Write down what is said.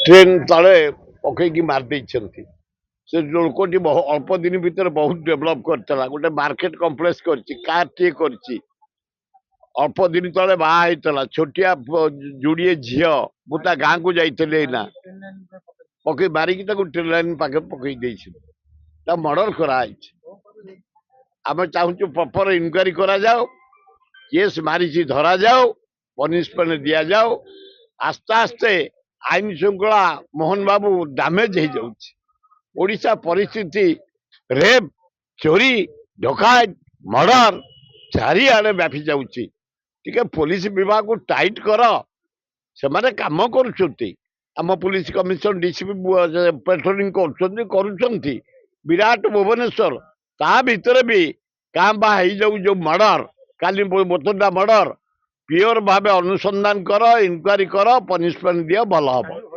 Train तले पकईकी मारदे से लोकटी अल्प दिन भितर बहुत डेभलप करता गोटे मार्केट कम्प्लेक्स कर अल्प दिन तले बाहर छोटिया जोड़े झी मुझे गाँ को जाइए ना पकई मारिकी ट्रेन लाइन पाखे पकई मर्डर कराई आम चाहूँ प्रॉपर इनक्वारी करा जाओ केस मारी धरा जाओ पनिशमेंट दिया जाओ आस्ते आस्ते आईन श्रृंखला मोहन बाबू डैमेज हो जाऊा परिस्थिति रेप चोरी डकायत मर्डर चारिआडे व्यापी जाऊँगी टिके पुलिस विभाग को टाइट कर से माने काम करुछंती आम पुलिस कमिशनर डीसीपी पेट्रोलिंग करुछंती विराट भुवनेश्वर ता भीतर भी कां बा हो जाऊ जो मर्डर काली बोतलटा मर्डर प्योर भाव अनुसंधान कर इनक्वारी कर पनिशमेंट दियो भल हम।